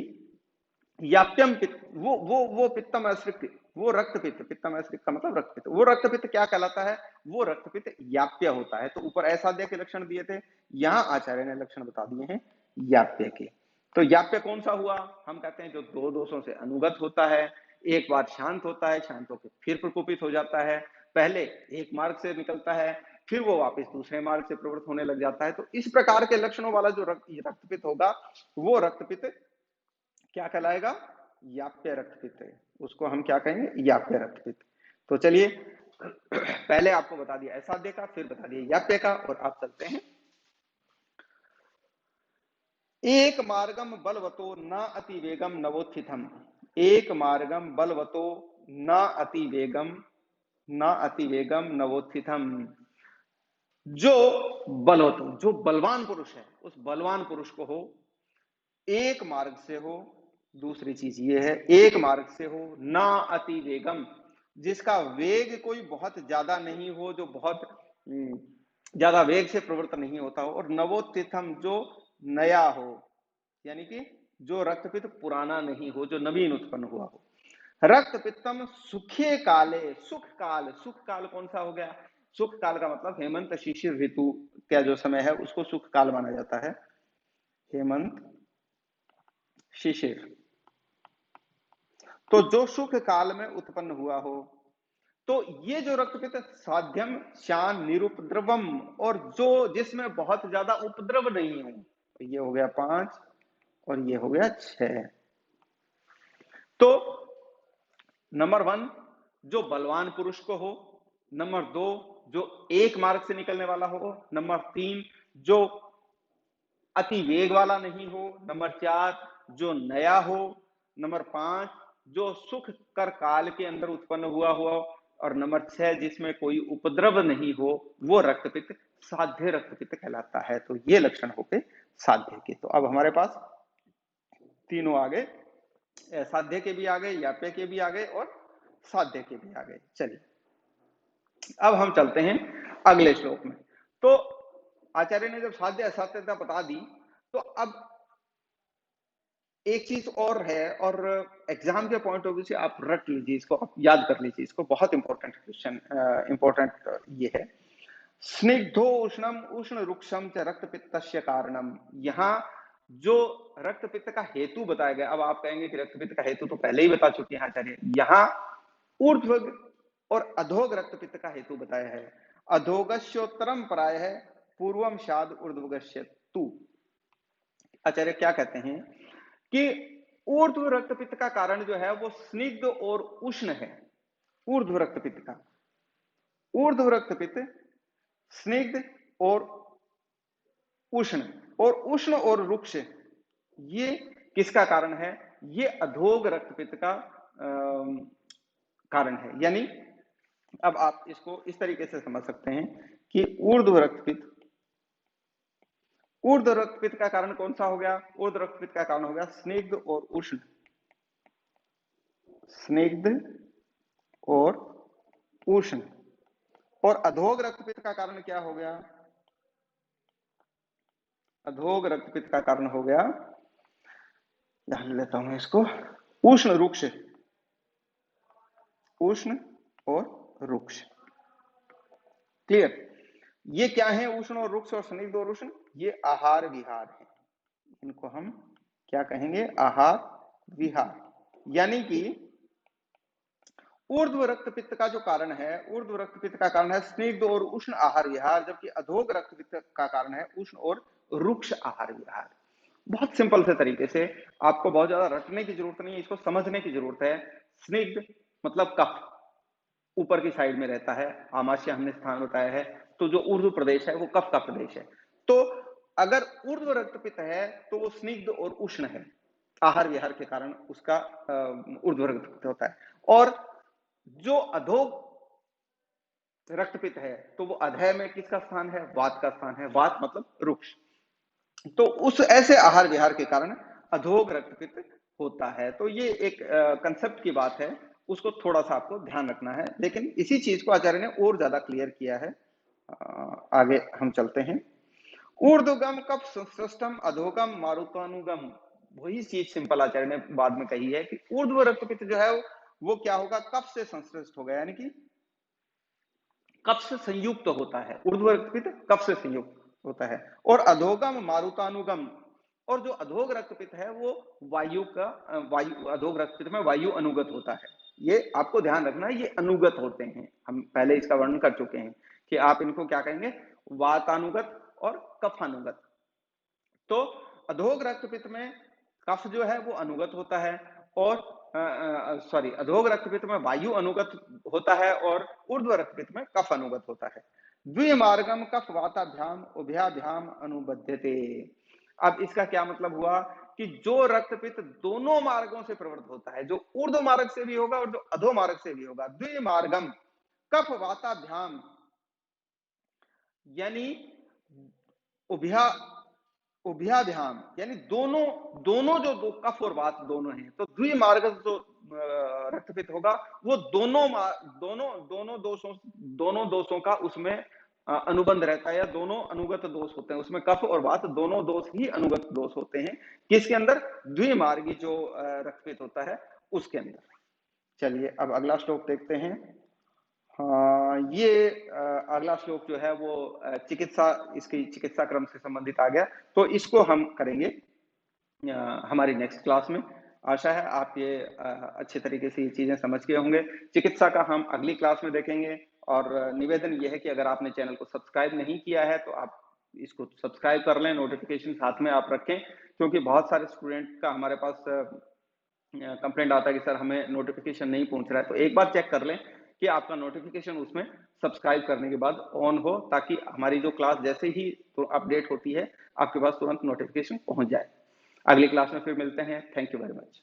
याप्यम पित्त, वो पित्तम अश्रित, वो रक्तपित्त, पित्तम अश्रित का मतलब रक्तपित्त, वो रक्तपित्त क्या कहलाता है, वो रक्तपित्त याप्य होता है। तो ऊपर असाध्य के लक्षण दिए थे, यहाँ आचार्य ने लक्षण बता दिए हैं याप्य के। तो याप्य कौन सा हुआ, हम कहते हैं जो दो दोषों से अनुगत होता है, एक बार शांत होता है, शांत होकर फिर प्रकोपित हो जाता है, पहले एक मार्ग से निकलता है, फिर वो वापस दूसरे मार्ग से प्रवृत्त होने लग जाता है। तो इस प्रकार के लक्षणों वाला जो रक्तपित्त होगा, वो रक्तपित्त क्या कहलाएगा, याप्य रक्तपित्त है, उसको हम क्या कहेंगे, याप्य रक्तपित्त। तो चलिए पहले आपको बता दिया असाध्य का, फिर बता दिया याप्य का, और आप चलते हैं। एक मार्गम बलवतो न अति वेगम नवोत्थितम, एक मार्गम बलवतो न अति वेगम, न अति वेगम नवोत्थितम। जो बलवतो, जो बलवान पुरुष है, उस बलवान पुरुष को हो, एक मार्ग से हो, दूसरी चीज ये है एक मार्ग से हो, ना अति वेगम, जिसका वेग कोई बहुत ज्यादा नहीं हो, जो बहुत ज्यादा वेग से प्रवृत्त नहीं होता हो, और नवोत्थितम जो नया हो, यानी कि जो रक्तपित्त पुराना नहीं हो, जो नवीन उत्पन्न हुआ हो। रक्तपित्तम सुखे काले, सुख काल कौन सा हो गया? सुख काल का मतलब हेमंत शिशिर ऋतु का जो समय है उसको सुख काल माना जाता है। हेमंत शिशिर, तो जो सुख काल में उत्पन्न हुआ हो, तो ये जो रक्तपित्त साध्यम शान निरुपद्रवम, और जो जिसमें बहुत ज्यादा उपद्रव नहीं हो, तो ये हो गया 5 और ये हो गया 6। तो नंबर 1 जो बलवान पुरुष को हो, नंबर 2 जो एक मार्ग से निकलने वाला हो, नंबर 3 जो अति वेग वाला नहीं हो, नंबर 4 जो नया हो, नंबर 5 जो सुख कर काल के अंदर उत्पन्न हुआ हो, और नंबर 6 जिसमें कोई उपद्रव नहीं हो, वो रक्तपित्त साध्य रक्तपित्त कहलाता है। तो ये लक्षण हो गए साध्य के। तो अब हमारे पास तीनों आ गए, साध्य के भी आ गए, याप्य के भी आ गए और साध्य के भी आ गए। चलिए अब हम चलते हैं अगले श्लोक में। तो आचार्य ने जब साध्य असाध्यता बता दी, तो अब एक चीज और है, और एग्जाम के पॉइंट ऑफ व्यू से आप रट लीजिए इसको, आप याद कर लीजिए इसको, बहुत इंपॉर्टेंट क्वेश्चन, इंपॉर्टेंट ये है। स्निग्धो उष्णम उष्ण रुक्षम च रक्तपित्तस्य कारणम, यहाँ जो रक्तपित्त का हेतु बताया गया। अब आप कहेंगे कि रक्तपित्त का हेतु तो पहले ही बता चुके हैं आचार्य, यहाँ ऊर्ध्व और अधोग रक्तपित्त का हेतु बताया है। अधोगस्योत्तरम प्राय है, पूर्वम शाद ऊर्ध्वगस्य तु। आचार्य क्या कहते हैं कि ऊर्ध्व रक्तपित्त का कारण जो है वो स्निग्ध और उष्ण है। ऊर्ध्व रक्तपित्त का, ऊर्ध्व रक्तपित्त स्निग्ध और उष्ण, और उष्ण और रुक्ष ये किसका कारण है? ये अधोग रक्तपित्त का कारण है। यानी अब आप इसको इस तरीके से समझ सकते हैं कि ऊर्ध्व रक्तपित्त, ऊर्ध्व रक्तपित्त का कारण कौन सा हो गया? ऊर्ध्व रक्तपित्त का कारण हो गया स्निग्ध और उष्ण, स्निग्ध और उष्ण। और अधोग रक्तपित्त का कारण क्या हो गया? अधोग रक्तपित्त का कारण हो गया, ध्यान लेता हूं इसको, उष्ण रुक्ष, उष्ण और रुक्ष। क्लियर? ये क्या है उष्ण और रुक्ष और स्निग्ध और उष्ण? ये आहार विहार है। इनको हम क्या कहेंगे? आहार विहार। यानी कि ऊर्ध्व रक्तपित्त का जो कारण है, ऊर्ध्व रक्तपित्त का कारण है स्निग्ध और उष्ण आहार विहार, जबकि अधोग रक्तपित्त का कारण है उष्ण और रुक्ष आहार विहार। बहुत सिंपल से तरीके से, आपको बहुत ज्यादा रटने की जरूरत नहीं है, इसको समझने की जरूरत है। स्निग्ध मतलब कफ ऊपर की साइड में रहता है, आमाशय हमने स्थान बताया है, तो जो ऊर्ध्व प्रदेश है वो कफ का प्रदेश है। तो अगर ऊर्ध्व रक्तपित्त है तो वो स्निग्ध और उष्ण है, आहार विहार के कारण उसका ऊर्ध्व रक्तपित्त होता है। और जो अधोग रक्तपित्त है तो वो अधय में किसका स्थान है? वात का स्थान है। वात मतलब रुक्ष। तो उस ऐसे आहार विहार के कारण अधोग रक्तपित्त होता है। तो ये एक कंसेप्ट की बात है, उसको थोड़ा सा आपको ध्यान रखना है। लेकिन इसी चीज को आचार्य ने और ज्यादा क्लियर किया है। आगे हम चलते हैं। ऊर्ध्वगम कफ संश्लिष्टम अधोगम मारुतानुगम, वही चीज सिंपल आचार्य ने बाद में कही है कि ऊर्ध्व रक्तपित्त जो है वो क्या होगा? कफ से संश्लिष्ट होगा, यानी कि कफ से संयुक्त होता है। ऊर्ध्व रक्तपित्त कफ से संयुक्त होता है। और अधोगम मारुतानुगम, और जो अधोग रक्तपित्त है वो वायु का, वायु अधोग रक्तपित्त में वायु अनुगत होता है। ये आपको ध्यान रखना है, ये अनुगत होते हैं। हम पहले इसका वर्णन कर चुके हैं कि आप इनको क्या कहेंगे? वातानुगत और कफानुगत। तो अधोग रक्तपित्त में कफ जो है वो अनुगत होता है, और सॉरी, अधोग रक्तपित्त में वायु अनुगत होता है और ऊर्ध्व रक्तपित्त में कफ अनुगत होता है। द्विमार्गम कफ वाताभ्याम उभयाभ्याम अनुबध्यते। अब इसका क्या मतलब हुआ कि जो रक्तपित्त दोनों मार्गों से प्रवृत्त होता है, जो ऊर्ध्व मार्ग से भी होगा और जो अधो मार्ग से भी होगा, द्विमार्गम कफ वाताभ्याम, यानी उभया उभयाभ्याम, यानी दोनों दोनों जो दो कफ और वात दोनों हैं, तो द्विमार्ग जो रक्तपित्त होगा वो दोनों दोनों दोनों दोषों का उसमें अनुबंध रहता है या दोनों अनुगत दोष होते हैं, उसमें कफ और वात दोनों दोष ही अनुगत दोष होते हैं। किसके अंदर? द्विमार्गी जो रक्तपित्त होता है उसके अंदर। चलिए अब अगला श्लोक देखते हैं। हाँ, ये अगला श्लोक जो है वो चिकित्सा, इसकी चिकित्सा क्रम से संबंधित आ गया, तो इसको हम करेंगे हमारी नेक्स्ट क्लास में। आशा है आप ये अच्छे तरीके से ये चीजें समझ गए होंगे। चिकित्सा का हम अगली क्लास में देखेंगे, और निवेदन ये है कि अगर आपने चैनल को सब्सक्राइब नहीं किया है तो आप इसको सब्सक्राइब कर लें, नोटिफिकेशन साथ में आप रखें, क्योंकि बहुत सारे स्टूडेंट का हमारे पास कंप्लेंट आता है कि सर हमें नोटिफिकेशन नहीं पहुंच रहा है। तो एक बार चेक कर लें कि आपका नोटिफिकेशन उसमें सब्सक्राइब करने के बाद ऑन हो, ताकि हमारी जो क्लास जैसे ही तो अपडेट होती है आपके पास तुरंत नोटिफिकेशन पहुंच जाए। अगली क्लास में फिर मिलते हैं। Thank you very much.